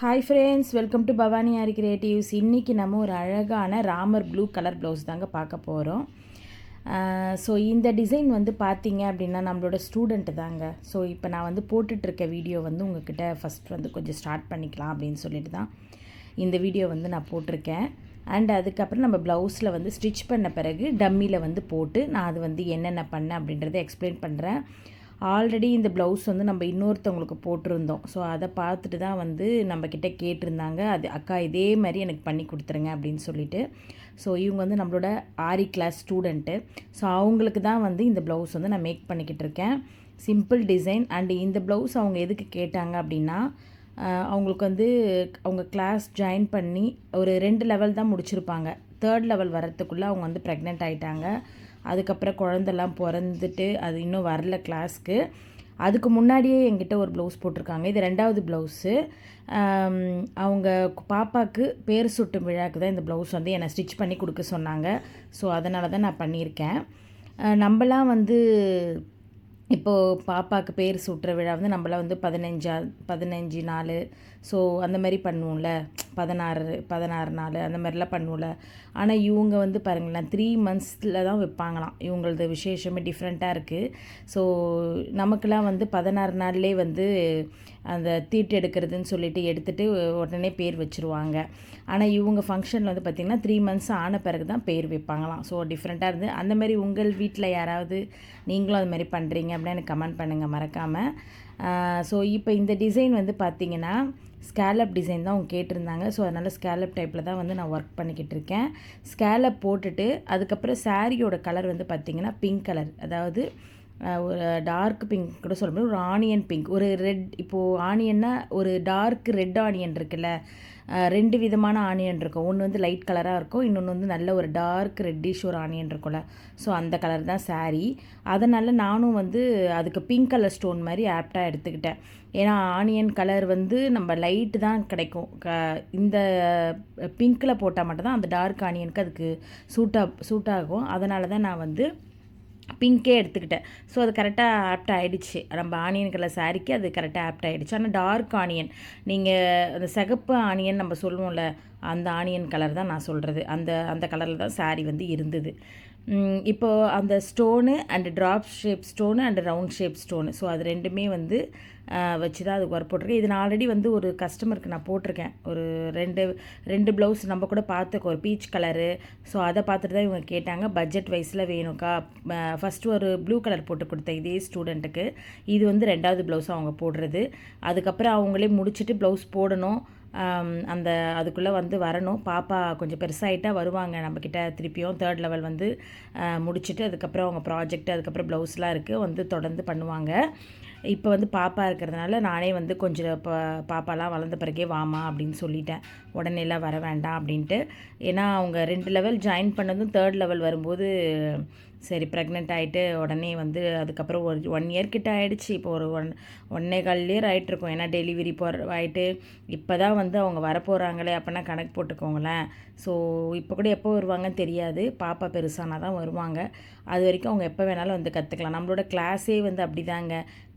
Hi friends, welcome to Bhavani aari creatives. இன்றைக்கி நம்ம ஒரு அழகான ராமர் ப்ளூ கலர் ப்ளவுஸ் தாங்க பார்க்க போகிறோம். ஸோ இந்த டிசைன் வந்து பார்த்தீங்க அப்படின்னா நம்மளோட ஸ்டூடெண்ட்டு தாங்க. ஸோ இப்போ நான் வந்து போட்டுட்ருக்க வீடியோ வந்து உங்ககிட்ட ஃபஸ்ட் வந்து கொஞ்சம் ஸ்டார்ட் பண்ணிக்கலாம் அப்படின்னு சொல்லிட்டு தான் இந்த வீடியோ வந்து நான் போட்டிருக்கேன். அண்ட் அதுக்கப்புறம் நம்ம ப்ளவுஸில் வந்து ஸ்டிச் பண்ண பிறகு டம்மியில் வந்து போட்டு நான் அது வந்து என்னென்ன பண்ணேன் அப்படின்றத எக்ஸ்பிளைன் பண்ணுறேன். ஆல்ரெடி இந்த ப்ளவுஸ் வந்து நம்ம இன்னொருத்தவங்களுக்கு போட்டிருந்தோம். ஸோ அதை பார்த்துட்டு தான் வந்து நம்மக்கிட்ட கேட்டிருந்தாங்க, அது அக்கா இதே மாதிரி எனக்கு பண்ணி கொடுத்துருங்க அப்படின்னு சொல்லிட்டு. ஸோ இவங்க வந்து நம்மளோட ஆரி கிளாஸ் ஸ்டூடெண்ட்டு. ஸோ அவங்களுக்கு தான் வந்து இந்த ப்ளவுஸ் வந்து நான் மேக் பண்ணிக்கிட்டு இருக்கேன். Simple design. அண்டு இந்த ப்ளவுஸ் அவங்க எதுக்கு கேட்டாங்க அப்படின்னா, அவங்களுக்கு வந்து அவங்க கிளாஸ் ஜாயின் பண்ணி ஒரு 2 லெவல் தான் முடிச்சிருப்பாங்க. 3rd லெவல் வரத்துக்குள்ளே அவங்க வந்து ப்ரெக்னென்ட் ஆகிட்டாங்க. அதுக்கப்புறம் குழந்தெல்லாம் பிறந்துட்டு அது இன்னும் வரல கிளாஸ்க்கு. அதுக்கு முன்னாடியே என்கிட்ட ஒரு ப்ளவுஸ் போட்டிருக்காங்க. இது 2வது ப்ளவுஸு. அவங்க பாப்பாவுக்கு பேர் சுட்டும் விழாக்கு தான் இந்த ப்ளவுஸ் வந்து என்னை ஸ்டிச் பண்ணி கொடுக்க சொன்னாங்க. ஸோ அதனால தான் நான் பண்ணியிருக்கேன். நம்மலாம் வந்து இப்போது பாப்பாவுக்கு பேர் சூட்டுற விழா வந்து நம்மளாம் வந்து 15 நாள் ஸோ அந்த மாதிரி பண்ணுவோம்ல, 16 நாள் அந்த மாதிரிலாம் பண்ணுவோம்ல. ஆனால் இவங்க வந்து பாருங்களேன் 3 மந்த்ஸில் தான் வைப்பாங்களாம். இவங்களது விசேஷமே டிஃப்ரெண்ட்டாக இருக்குது. ஸோ நமக்கெல்லாம் வந்து 16 நாள்லேயே வந்து அந்த தீட்டு எடுக்கிறதுன்னு சொல்லிட்டு எடுத்துகிட்டு உடனே பேர் வச்சுருவாங்க. ஆனால் இவங்க ஃபங்க்ஷனில் வந்து பார்த்திங்கன்னா 3 மந்த்ஸ் ஆன பிறகு தான் பேர் வைப்பாங்களாம். ஸோ டிஃப்ரெண்ட்டாக இருந்து அந்த மாதிரி உங்கள் வீட்டில் யாராவது நீங்களும் அது மாதிரி பண்ணுறீங்க அப்படின்னு எனக்கு கமெண்ட் பண்ணுங்கள் மறக்காமல். ஸோ இப்போ இந்த டிசைன் வந்து பார்த்திங்கன்னா ஸ்கேலப் டிசைன் தான் அவங்க கேட்டிருந்தாங்க. ஸோ அதனால் ஸ்கேலப் டைப்பில் தான் வந்து நான் ஒர்க் பண்ணிக்கிட்டு இருக்கேன். ஸ்கேலப் போட்டுட்டு அதுக்கப்புறம் சாரியோட கலர் வந்து பார்த்திங்கன்னா பிங்க் கலர், அதாவது ஒரு டார்க் பிங்க் கூட சொல்ல முடியும், ஒரு ஆனியன் பிங்க், ஒரு ரெட். இப்போது ஆனியன்னா ஒரு டார்க் ரெட் ஆனியன் இருக்குல்ல, 2 விதமான ஆனியன் இருக்கும். ஒன்று வந்து லைட் கலராக இருக்கும், இன்னொன்று வந்து நல்ல ஒரு டார்க் ரெட்டிஷ் ஒரு ஆனியன் இருக்கும்ல. ஸோ அந்த கலர் தான் சாரீ. அதனால் நானும் வந்து அதுக்கு பிங்க் கலர் ஸ்டோன் மாதிரி ஆப்டாக எடுத்துக்கிட்டேன். ஏன்னா ஆனியன் கலர் வந்து நம்ம லைட்டு தான் கிடைக்கும். இந்த பிங்க்கில் போட்டால் மட்டும்தான் அந்த டார்க் ஆனியனுக்கு அதுக்கு சூட் ஆகும். அதனால தான் நான் வந்து பிங்க்கே எடுத்துக்கிட்டேன். ஸோ அது கரெக்டாக ஆப்ட் ஆகிடுச்சு. நம்ம ஆனியன் கலர் சாரிக்கு அது கரெக்டாக ஆப்ட் ஆகிடுச்சு. ஆனால் டார்க் ஆனியன், நீங்கள் அந்த சிகப்பு ஆனியன் நம்ம சொல்லுவோம்ல, அந்த ஆனியன் கலர் தான் நான் சொல்கிறது. அந்த கலரில் தான் சாரி வந்து இருந்தது. இப்போது அந்த stone and drop shape stone and round shape stone, so அது 2மே வந்து வச்சு தான் அதுக்கு ஒர்க் போட்டிருக்கேன். இது நான் ஆல்ரெடி வந்து ஒரு கஸ்டமருக்கு நான் போட்டிருக்கேன். ஒரு ரெண்டு ப்ளவுஸ் நம்ம கூட பார்த்துக்கோ, ஒரு பீச் கலரு. ஸோ அதை பார்த்துட்டு தான் இவங்க கேட்டாங்க, பட்ஜெட் வைஸில் வேணும்க்கா. ஃபஸ்ட்டு ஒரு ப்ளூ கலர் போட்டு கொடுத்தேன் இதே ஸ்டூடெண்ட்டுக்கு. இது வந்து 2வது ப்ளவுஸ் அவங்க போடுறது. அதுக்கப்புறம் அவங்களே முடிச்சுட்டு ப்ளவுஸ் போடணும். அந்த அதுக்குள்ளே வந்து வரணும். பாப்பா கொஞ்சம் பெருசாகிட்டா வருவாங்க நம்மக்கிட்ட திருப்பியும். 3rd லெவல் வந்து முடிச்சுட்டு அதுக்கப்புறம் அவங்க ப்ராஜெக்ட் அதுக்கப்புறம் ப்ளவுஸ்லாம் இருக்குது வந்து தொடர்ந்து பண்ணுவாங்க. இப்போ வந்து பாப்பா இருக்கிறதுனால நானே வந்து கொஞ்சம் பாப்பாலாம் வளர்ந்த பிறகே வாமா அப்படின்னு சொல்லிட்டேன். உடனேலாம் வர வேண்டாம் அப்படின்ட்டு. ஏன்னா அவங்க 2 லெவல் ஜாயின் பண்ணதும் 3rd லெவல் வரும்போது சரி ப்ரெக்னென்ட் ஆகிட்டு உடனே வந்து அதுக்கப்புறம் ஒரு 1 இயர் கிட்ட ஆகிடுச்சு. இப்போ ஒரு 1.25 இயர் ஆகிட்ருக்கும். ஏன்னா டெலிவரி ஆகிட்டு இப்போ தான் வந்து அவங்க வரப்போகிறாங்களே, அப்போனா கணக்கு போட்டுக்கோங்களேன். ஸோ இப்போ கூட எப்போ வருவாங்கன்னு தெரியாது. பாப்பா பெருசானா தான் வருவாங்க. அது வரைக்கும் அவங்க எப்போ வேணாலும் வந்து கற்றுக்கலாம். நம்மளோட கிளாஸே வந்து அப்படி தாங்க.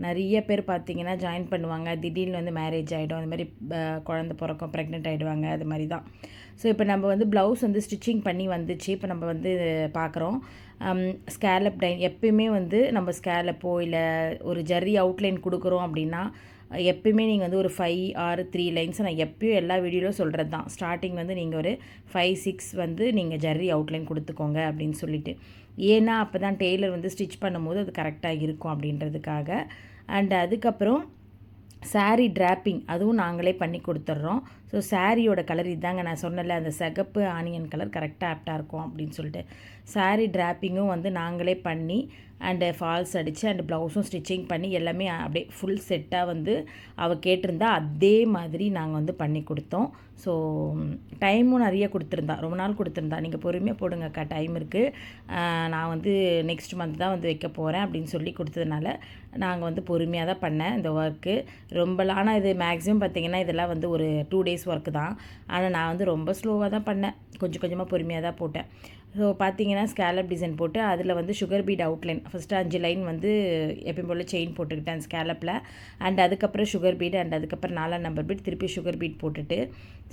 நிறைய பேர் பார்த்திங்கன்னா ஜாயின் பண்ணுவாங்க, திடீர்னு வந்து மேரேஜ் ஆகிடும், அது மாதிரி குழந்த பிறக்கும், ப்ரெக்னென்ட் ஆகிடுவாங்க, அது மாதிரி தான். ஸோ இப்போ நம்ம வந்து ப்ளவுஸ் வந்து ஸ்டிச்சிங் பண்ணி வந்துச்சு. இப்போ நம்ம வந்து பார்க்குறோம் ஸ்கேலப் டைன். எப்பயுமே வந்து நம்ம ஸ்கேலப்போ இல்லை ஒரு ஜர்ரி அவுட்லைன் கொடுக்குறோம் அப்படின்னா எப்பயுமே நீங்கள் வந்து ஒரு 5 or 3 லைன்ஸ், நான் எப்பயும் எல்லா வீடியோவிலும் சொல்கிறது தான், ஸ்டார்டிங் வந்து நீங்கள் ஒரு 5-6 வந்து நீங்கள் ஜர்ரி அவுட்லைன் கொடுத்துக்கோங்க அப்படின்னு சொல்லிட்டு. ஏன்னா அப்போ தான் டெய்லர் வந்து ஸ்டிச் பண்ணும்போது அது கரெக்டாக இருக்கும் அப்படின்றதுக்காக. அண்ட் அதுக்கப்புறம் சாரீ ட்ராப்பிங் அதுவும் நாங்களே பண்ணி கொடுத்துட்றோம். ஸோ சாரியோட கலர் இதாங்க, நான் சொன்னல அந்த சிகப்பு ஆனியன் கலர் கரெக்டாக ஆப்டாக இருக்கும் அப்படின்னு சொல்லிட்டு. சாரீ ட்ராப்பிங்கும் வந்து நாங்களே பண்ணி அண்டு ஃபால்ஸ் அடித்து அண்டு ப்ளவுஸும் ஸ்டிச்சிங் பண்ணி எல்லாமே அப்படியே ஃபுல் செட்டாக வந்து அவள் கேட்டிருந்தா அதே மாதிரி நாங்கள் வந்து பண்ணி கொடுத்தோம். ஸோ டைமும் நிறைய கொடுத்துருந்தா, ரொம்ப நாள் கொடுத்துருந்தா. நீங்கள் பொறுமையாக போடுங்கக்கா, டைம் இருக்குது, நான் வந்து நெக்ஸ்ட் மந்த் தான் வந்து வைக்க போகிறேன் அப்படின்னு சொல்லி கொடுத்ததுனால நாங்கள் வந்து பொறுமையாக தான் பண்ணேன் இந்த ஒர்க்கு. ரொம்பலாம் ஆனால் இது மேக்ஸிமம் பார்த்திங்கன்னா இதெல்லாம் வந்து ஒரு 2 days ஒர்க்கு தான். ஆனால் நான் வந்து ரொம்ப ஸ்லோவாக தான் பண்ணேன், கொஞ்சம் கொஞ்சமாக பொறுமையாக தான் போட்டேன். ஸோ பார்த்தீங்கன்னா ஸ்கேலப் டிசைன் போட்டு அதில் வந்து sugar beat outline first 5 line வந்து எப்பயும் போல் செயின் போட்டுக்கிட்டேன் ஸ்கேலப்பில். அண்ட் அதுக்கப்புறம் சுகர் பீட் அண்ட் அதுக்கப்புறம் 4ஆம் நம்பர் பீட் திருப்பி சுகர் பீட் போட்டுட்டு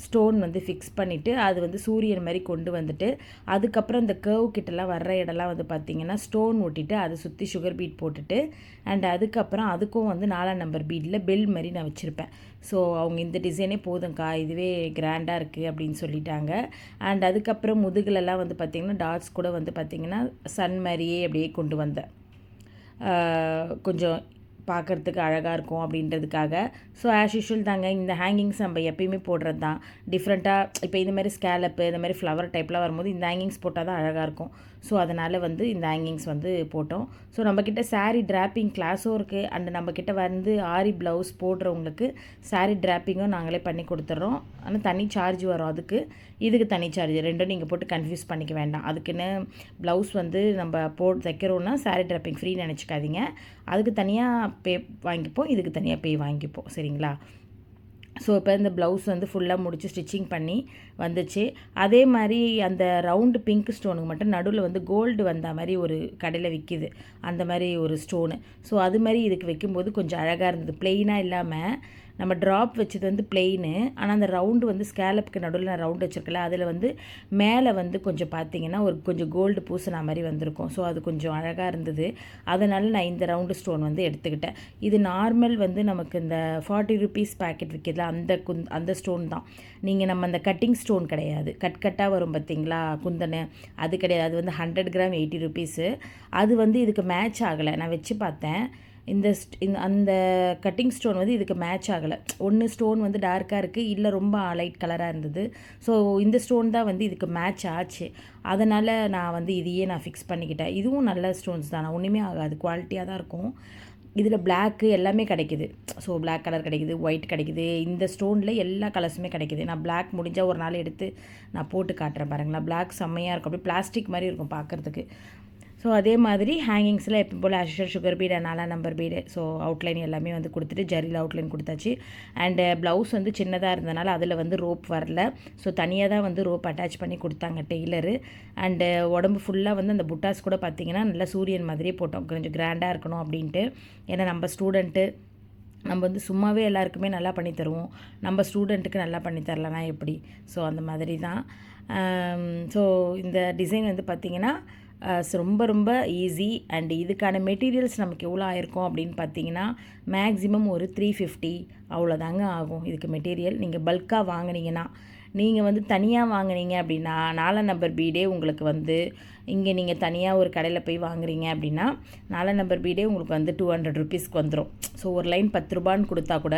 ஸ்டோன் வந்து ஃபிக்ஸ் பண்ணிவிட்டு அது வந்து சூரியன் மாதிரி கொண்டு வந்துட்டு அதுக்கப்புறம் இந்த கர்வ் கிட்டலாம் வர்ற இடம்லாம் வந்து பார்த்திங்கன்னா ஸ்டோன் ஒட்டிட்டு அதை சுற்றி சுகர் பீட் போட்டுட்டு அண்ட் அதுக்கப்புறம் அதுக்கும் வந்து 4ஆம் நம்பர் பீடில் பெல் மாதிரி நான் வச்சுருப்பேன். ஸோ அவங்க இந்த டிசைனே போதும்க்கா, இதுவே கிராண்டாக இருக்குது அப்படின்னு சொல்லிட்டாங்க. அண்ட் அதுக்கப்புறம் முதுகுலெல்லாம் வந்து பார்த்திங்கன்னா டாட்ஸ் கூட வந்து பார்த்திங்கன்னா சன் மாதிரியே அப்படியே கொண்டு வந்தேன், கொஞ்சம் பார்க்குறதுக்கு அழகாக இருக்கும் அப்படின்றதுக்காக. ஸோ ஆஸ் யூஷுவல் தாங்க, இந்த ஹேங்கிங்ஸ் நம்ம எப்பயுமே போடுறது தான். டிஃப்ரெண்ட்டாக இப்போ இந்த மாதிரி ஸ்கேலப்பு இந்த மாதிரி ஃப்ளவர் டைப்லாம் வரும்போது இந்த ஹேங்கிங்ஸ் போட்டால் தான் அழகாக இருக்கும். ஸோ அதனால் வந்து இந்த ஹேங்கிங்ஸ் வந்து போட்டோம். ஸோ நம்மக்கிட்ட saree டிராப்பிங் கிளாஸும் இருக்குது அண்ட் நம்மக்கிட்ட வந்து ஆரி ப்ளவுஸ் போடுறவங்களுக்கு saree டிராப்பிங்கும் நாங்களே பண்ணி கொடுத்துட்றோம். ஆனால் தனி சார்ஜ் வரும், இதுக்கு தனி சார்ஜ். ரெண்டும் நீங்கள் போட்டு கன்ஃபியூஸ் பண்ணிக்க வேண்டாம். அதுக்குன்னு ப்ளவுஸ் வந்து நம்ம போட்டு தைக்கிறோன்னா saree டிராப்பிங் ஃப்ரீ நினச்சிக்காதீங்க. அதுக்கு தனியாக பே வாங்கிப்போம், இதுக்கு தனியாக பே வாங்கிப்போம், சரிங்களா? ஸோ இப்போ இந்த ப்ளவுஸ் வந்து ஃபுல்லாக முடித்து ஸ்டிச்சிங் பண்ணி வந்துச்சு. அதே மாதிரி அந்த ரவுண்டு பிங்க் ஸ்டோனுக்கு மட்டும் நடுவில் வந்து கோல்டு வந்த மாதிரி ஒரு கடையில் விற்கிது, அந்த மாதிரி ஒரு ஸ்டோனு. ஸோ அது மாதிரி இதுக்கு வைக்கும்போது கொஞ்சம் அழகாக இருந்தது. ப்ளெயினாக இல்லாமல் நம்ம ட்ராப் வச்சது வந்து பிளெயின், ஆனால் அந்த ரவுண்டு வந்து ஸ்கேலப்புக்கு நடுவில் நான் ரவுண்டு வச்சுருக்கல, அதில் வந்து மேலே வந்து கொஞ்சம் பார்த்தீங்கன்னா ஒரு கொஞ்சம் கோல்டு பூசின மாதிரி வந்திருக்கும். ஸோ அது கொஞ்சம் அழகாக இருந்தது. அதனால் நான் இந்த ரவுண்டு ஸ்டோன் வந்து எடுத்துக்கிட்டேன். இது நார்மல் வந்து நமக்கு இந்த 40 ருபீஸ் பேக்கெட் விற்கிதுல அந்த ஸ்டோன் தான். நீங்கள் நம்ம அந்த கட்டிங் ஸ்டோன் கிடையாது, கட்டாக வரும் பார்த்தீங்களா குந்தனை, அது கிடையாது. அது வந்து 100 கிராம் 80 ருபீஸு. அது வந்து இதுக்கு மேட்ச் ஆகலை. நான் வச்சு பார்த்தேன், அந்த கட்டிங் ஸ்டோன் வந்து இதுக்கு மேட்ச் ஆகலை. ஒன்று ஸ்டோன் வந்து டார்க்காக இருக்குது, இல்லை ரொம்ப லைட் கலராக இருந்தது. ஸோ இந்த ஸ்டோன் தான் வந்து இதுக்கு மேட்ச் ஆச்சு. அதனால் நான் வந்து இதையே நான் ஃபிக்ஸ் பண்ணிக்கிட்டேன். இதுவும் நல்ல ஸ்டோன்ஸ் தான், ஒன்றுமே ஆகாது, குவாலிட்டியாக தான் இருக்கும். இதில் பிளாக்கு எல்லாமே கிடைக்கிது. ஸோ பிளாக் கலர் கிடைக்கிது, ஒயிட் கிடைக்கிது, இந்த ஸ்டோனில் எல்லா கலர்ஸுமே கிடைக்கிது. நான் பிளாக் முடிஞ்சால் ஒரு நாள் எடுத்து நான் போட்டு காட்டுறேன் பாருங்களா. பிளாக் செம்மையாக இருக்கும், அப்படியே பிளாஸ்டிக் மாதிரி இருக்கும் பார்க்குறதுக்கு. ஸோ அதே மாதிரி ஹேங்கிங்ஸில் எப்போ போல் ஆஷர் சுகர் பீடு 4ஆம் நம்பர் பீடு, ஸோ அவுட்லைன் எல்லாமே வந்து கொடுத்துட்டு ஜரியில் அவுட்லைன் கொடுத்தாச்சு. அண்டு ப்ளவுஸ் வந்து சின்னதாக இருந்தனால அதில் வந்து ரோப் வரல. ஸோ தனியாக தான் வந்து ரோப் அட்டாச் பண்ணி கொடுத்தாங்க டெய்லரு. அண்டு உடம்பு ஃபுல்லாக வந்து அந்த புட்டாஸ் கூட பார்த்திங்கன்னா நல்லா சூரியன் மாதிரியே போட்டோம், கொஞ்சம் கிராண்டாக இருக்கணும் அப்படின்ட்டு. ஏன்னா நம்ம ஸ்டூடெண்ட்டு, நம்ம வந்து சும்மாவே எல்லாருக்குமே நல்லா பண்ணி தருவோம், நம்ம ஸ்டூடெண்ட்டுக்கு நல்லா பண்ணி தரலனா எப்படி? ஸோ அந்த மாதிரி தான். ஸோ இந்த டிசைன் வந்து பார்த்திங்கன்னா ரொம்ப ரொம்ப ஈஸி. அண்ட் இதுக்கான மெட்டீரியல்ஸ் நமக்கு எவ்வளோ ஆயிருக்கும் அப்படின்னு பார்த்தீங்கன்னா மேக்ஸிமம் ஒரு 350 அவ்வளோதாங்க ஆகும் இதுக்கு மெட்டீரியல். நீங்கள் பல்காக வாங்கினீங்கன்னா, நீங்கள் வந்து தனியாக வாங்கினீங்க அப்படின்னா 4ஆம் நம்பர் பீடே உங்களுக்கு வந்து இங்கே நீங்கள் தனியாக ஒரு கடையில் போய் வாங்குறீங்க அப்படின்னா 4ஆம் நம்பர் பீடே உங்களுக்கு வந்து 200 ருபீஸ்க்கு வந்துடும். ஸோ ஒரு லைன் 10 ரூபான்னு கொடுத்தா கூட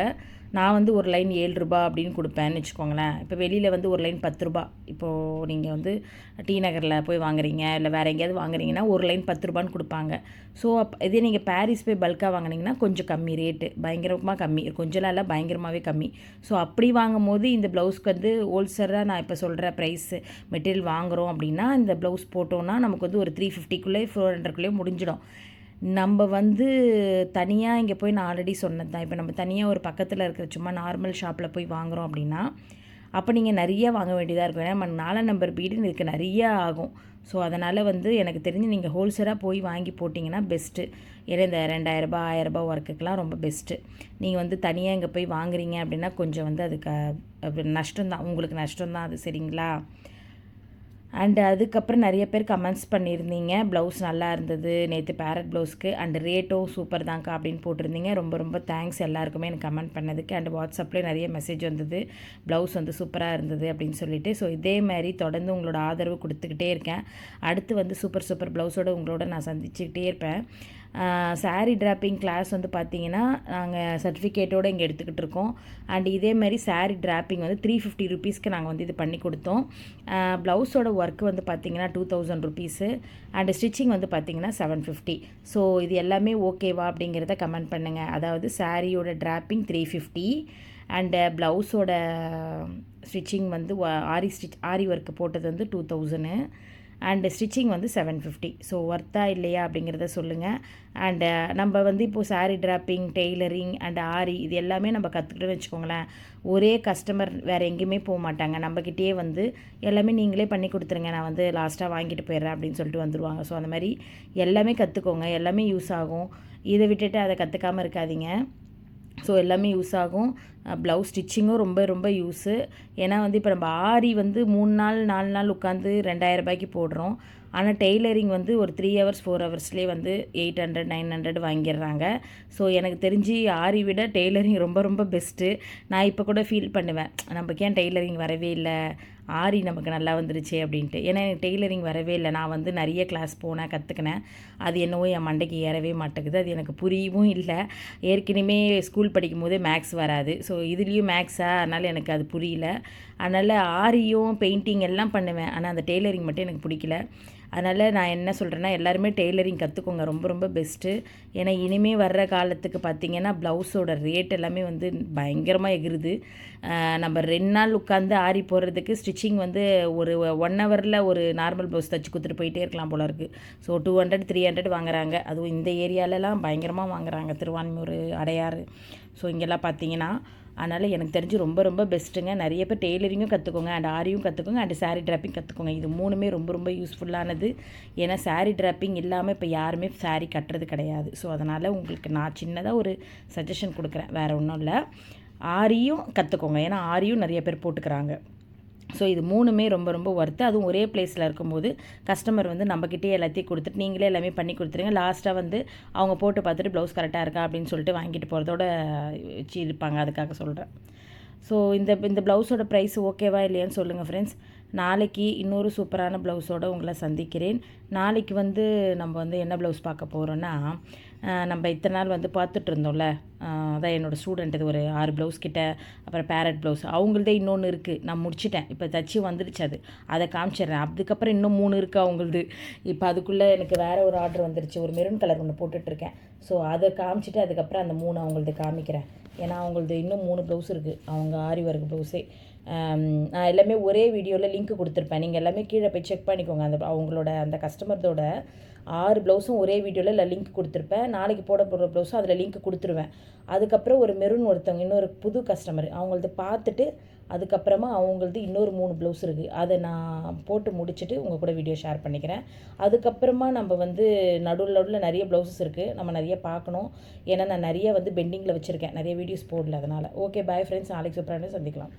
நான் வந்து ஒரு லைன் 7 ரூபா அப்படின்னு கொடுப்பேன்னு வச்சுக்கோங்களேன். இப்போ வெளியில் வந்து ஒரு லைன் 10 ரூபா. இப்போது நீங்கள் வந்து டி நகரில் போய் வாங்குறீங்க, இல்லை வேறு எங்கேயாவது வாங்குறீங்கன்னா ஒரு லைன் 10 ரூபான்னு கொடுப்பாங்க. ஸோ இதே நீங்கள் பாரிஸ் போய் பல்காக வாங்கினீங்கன்னா கொஞ்சம் கம்மி ரேட்டு, பயங்கரமாக கம்மி, கொஞ்சம் இல்லை பயங்கரமாகவே கம்மி. ஸோ அப்படி வாங்கும் போது இந்த ப்ளவுஸ்க்கு வந்து ஹோல்சேலாக நான் இப்போ சொல்கிற ப்ரைஸு மெட்டீரியல் வாங்குகிறோம் அப்படின்னா இந்த ப்ளவுஸ் போட்டோன்னா நமக்கு வந்து ஒரு 350க்குள்ளே 400க்குள்ளே முடிஞ்சிடும். நம்ம வந்து தனியாக இங்கே போய் நான் ஆல்ரெடி சொன்னது தான், இப்போ நம்ம தனியாக ஒரு பக்கத்தில் இருக்கிற சும்மா நார்மல் ஷாப்பில் போய் வாங்குகிறோம் அப்படின்னா அப்போ நீங்கள் நிறைய வாங்க வேண்டியதாக இருக்கும். ஏன்னா நம்ம 4ஆம் நம்பர் பீடுன்னு இதுக்கு நிறையா ஆகும். ஸோ அதனால் வந்து எனக்கு தெரிஞ்சு நீங்கள் ஹோல்சேலாக போய் வாங்கி போட்டிங்கன்னா பெஸ்ட்டு. ஏன்னா இந்த 2000 ரூபாய் 1000 ரூபாய் ஒர்க்குக்கெலாம் ரொம்ப பெஸ்ட்டு. நீங்கள் வந்து தனியாக இங்கே போய் வாங்குறீங்க அப்படின்னா கொஞ்சம் வந்து அதுக்கு நஷ்டம்தான், உங்களுக்கு நஷ்டம்தான் அது, சரிங்களா? அண்டு அதுக்கப்புறம் நிறைய பேர் கமெண்ட்ஸ் பண்ணியிருந்தீங்க, ப்ளவுஸ் நல்லா இருந்தது நேற்று பேரட் ப்ளவுஸ்க்கு, அண்டு ரேட்டும் சூப்பர் தான்க்கா அப்படின்னு போட்டிருந்தீங்க. ரொம்ப ரொம்ப தேங்க்ஸ் எல்லாருக்குமே எனக்கு கமெண்ட் பண்ணதுக்கு. அண்டு வாட்ஸ்அப்லேயே நிறைய மெசேஜ் வந்தது, ப்ளவுஸ் வந்து சூப்பராக இருந்தது அப்படின்னு சொல்லிட்டு. ஸோ இதே மாதிரி தொடர்ந்து உங்களோட ஆதரவு கொடுத்துக்கிட்டே இருக்கேன். அடுத்து வந்து சூப்பர் சூப்பர் ப்ளவுஸோடு உங்களோட நான் சந்திச்சுக்கிட்டே இருப்பேன். சாரீ டிராப்பிங் கிளாஸ் வந்து பார்த்திங்கன்னா நாங்கள் சர்டிஃபிகேட்டோடு இங்கே எடுத்துக்கிட்டு இருக்கோம். அண்ட் இதே மாதிரி சாரீ டிராப்பிங் வந்து 350 ருபீஸ்க்கு நாங்கள் வந்து இது பண்ணி கொடுத்தோம். ப்ளவுஸோட ஒர்க்கு வந்து பார்த்திங்கன்னா 2000 ருபீஸு அண்டு ஸ்டிச்சிங் வந்து பார்த்திங்கன்னா 750. ஸோ இது எல்லாமே ஓகேவா அப்படிங்கிறத கமெண்ட் பண்ணுங்கள். அதாவது சாரியோட டிராப்பிங் 350 அண்டு ப்ளவுஸோட ஸ்டிச்சிங் வந்து ஆரி ஒர்க்கு போட்டது வந்து 2000 அண்டு ஸ்டிச்சிங் வந்து 750. ஸோ ஒர்த்தா இல்லையா அப்படிங்கிறத சொல்லுங்கள். அண்டு நம்ம வந்து இப்போது சாரீ ட்ராப்பிங், டெய்லரிங் அண்ட் ஆரி இது எல்லாமே நம்ம கற்றுக்கிட்டோன்னு வச்சுக்கோங்களேன், ஒரே கஸ்டமர் வேறு எங்கேயுமே போக மாட்டாங்க. நம்மக்கிட்டே வந்து எல்லாமே நீங்களே பண்ணி கொடுத்துருங்க, நான் வந்து லாஸ்ட்டாக வாங்கிட்டு போயிடுறேன் அப்படின்னு சொல்லிட்டு வந்துடுவாங்க. ஸோ அந்த மாதிரி எல்லாமே கற்றுக்கோங்க, எல்லாமே யூஸ் ஆகும். இதை விட்டுட்டு அதை கற்றுக்காமல் இருக்காதீங்க. ஸோ எல்லாமே யூஸ் ஆகும். ப்ளவுஸ் ஸ்டிச்சிங்கும் ரொம்ப ரொம்ப யூஸு. ஏன்னா வந்து இப்போ நம்ம ஆரி வந்து 3 நாள் 4 நாள் உட்காந்து 2000 ரூபாய்க்கு போடுறோம். ஆனால் டெய்லரிங் வந்து ஒரு 3 ஹவர்ஸ் 4 ஹவர்ஸ்லேயே வந்து 800 900 வாங்கிடுறாங்க. ஸோ எனக்கு தெரிஞ்சு ஆரி விட டெய்லரிங் ரொம்ப ரொம்ப பெஸ்ட்டு. நான் இப்போ கூட ஃபீல் பண்ணுவேன், நமக்கு ஏன் டெய்லரிங் வரவே இல்லை, ஆரி நமக்கு நல்லா வந்துருச்சு அப்படின்ட்டு. ஏன்னா எனக்கு டெய்லரிங் வரவே இல்லை. நான் வந்து நிறைய கிளாஸ் போனேன், கற்றுக்கினேன். அது என்னவோ என் மண்டைக்கு ஏறவே மாட்டேங்குது. அது எனக்கு புரியவும் இல்லை. ஏற்கனவே ஸ்கூல் படிக்கும் போதே மேக்ஸ் வராது. ஸோ இதுலேயும் மேக்ஸா, அதனால் எனக்கு அது புரியல. அதனால் ஆரியும் பெயிண்டிங் எல்லாம் பண்ணுவேன், ஆனால் அந்த டெய்லரிங் மட்டும் எனக்கு பிடிக்கல. அதனால் நான் என்ன சொல்கிறேன்னா, எல்லாருமே டெய்லரிங் கற்றுக்கோங்க, ரொம்ப ரொம்ப பெஸ்ட்டு. ஏன்னா இனிமேல் வர்ற காலத்துக்கு பார்த்திங்கன்னா ப்ளவுஸோட ரேட் எல்லாமே வந்து பயங்கரமாக எகிருது. நம்ம 2 நாள் உட்காந்து ஆரி போடுறதுக்கு ஸ்டிச்சிங் வந்து ஒரு 1 ஹவரில் ஒரு நார்மல் ப்ளவுஸ் தைச்சி கொடுத்துட்டு போயிட்டே இருக்கலாம் போல இருக்குது. ஸோ 200 300 வாங்குறாங்க. அதுவும் இந்த ஏரியாலலாம் பயங்கரமாக வாங்குறாங்க, திருவான்மியூர், அடையாறு. ஸோ இங்கெல்லாம் பார்த்தீங்கன்னா, அதனால் எனக்கு தெரிஞ்சு ரொம்ப ரொம்ப பெஸ்ட்டுங்க. நிறைய பேர் டெய்லரிங்கும் கற்றுக்கோங்க, அண்ட் ஆரியும் கற்றுக்கோங்க, அண்ட் சாரீ ட்ராப்பிங் கற்றுக்கோங்க. இது 3மே ரொம்ப ரொம்ப யூஸ்ஃபுல்லானது. ஏன்னா சாரீ ட்ராப்பிங் இல்லாமல் இப்போ யாருமே சாரீ கட்டுறது கிடையாது. ஸோ அதனால் உங்களுக்கு நான் சின்னதாக ஒரு சஜஷன் கொடுக்குறேன், வேறு ஒன்றும் இல்லை. ஆரியும் கற்றுக்கோங்க, ஏன்னா ஆரியும் நிறைய பேர் போட்டுக்கிறாங்க. ஸோ இது 3மே ரொம்ப ரொம்ப ஒர்த்து. அதுவும் ஒரே பிளேஸில் இருக்கும்போது கஸ்டமர் வந்து நம்மக்கிட்டே எல்லாத்தையும் கொடுத்துட்டு நீங்களே எல்லாமே பண்ணி கொடுத்துருங்க. லாஸ்ட்டாக வந்து அவங்க போட்டு பார்த்துட்டு ப்ளவுஸ் கரெக்டாக இருக்கா அப்படின்னு சொல்லிட்டு வாங்கிட்டு போகிறதோட வச்சு இருப்பாங்க. அதுக்காக சொல்கிறேன். ஸோ இந்த ப்ளவுஸோட ப்ரைஸ் ஓகேவா இல்லையான்னு சொல்லுங்கள் ஃப்ரெண்ட்ஸ். நாளைக்கு இன்னொரு சூப்பரான ப்ளவுஸோடு உங்களை சந்திக்கிறேன். நாளைக்கு வந்து நம்ம வந்து என்ன ப்ளவுஸ் பார்க்க போகிறோன்னா, நம்ம இத்தனை நாள் வந்து பார்த்துட்டு இருந்தோம்ல, அதான் என்னோடய ஸ்டூடெண்ட் இது ஒரு 6 ப்ளவுஸ் கிட்ட, அப்புறம் பேரட் ப்ளவுஸ் அவங்கள்தே இன்னொன்று இருக்குது. நான் முடிச்சிட்டேன், இப்போ தச்சு வந்துடுச்சு. அதை காமிச்சிடுறேன். அதுக்கப்புறம் இன்னும் 3 இருக்குது அவங்களது. இப்போ அதுக்குள்ளே எனக்கு வேறு ஒரு ஆர்டர் வந்துருச்சு, ஒரு மெரூன் கலர் ஒன்று போட்டுட்ருக்கேன். ஸோ அதை காமிச்சிட்டு அதுக்கப்புறம் அந்த 3 அவங்களது காமிக்கிறேன். ஏன்னா அவங்களது இன்னும் 3 ப்ளவுஸ் இருக்குது, அவங்க ஆரி ஒர்க் ப்ளவுஸே. நான் எல்லாமே ஒரே வீடியோவில் லிங்க் கொடுத்துருப்பேன், நீங்கள் எல்லாமே கீழே போய் செக் பண்ணிக்கோங்க. அவங்களோட அந்த கஸ்டமர்தோட 6 ப்ளவுஸும் ஒரே வீடியோவில் லிங்க் கொடுத்துருப்பேன். நாளைக்கு போட போகிற ப்ளவுஸும் அதில் லிங்க் கொடுத்துருவேன். அதுக்கப்புறம் ஒரு மெரூன் ஒருத்தவங்க, இன்னொரு புது கஸ்டமர், அவங்களது பார்த்துட்டு அதுக்கப்புறமா அவங்களது இன்னொரு 3 ப்ளவுஸ் இருக்குது. அதை நான் போட்டு முடிச்சுட்டு உங்கள் கூட வீடியோ ஷேர் பண்ணிக்கிறேன். அதுக்கப்புறமா நம்ம வந்து நடுவில் நிறைய ப்ளவுஸஸ் இருக்குது, நம்ம நிறைய பார்க்கணும். ஏன்னா நான் நிறைய வந்து பெண்டிங்கில் வச்சுருக்கேன், நிறைய வீடியோஸ் போடல. அதனால் ஓகே, பாய் ஃப்ரெண்ட்ஸ். நாளைக்கு சூப்பரான சந்திக்கலாம்.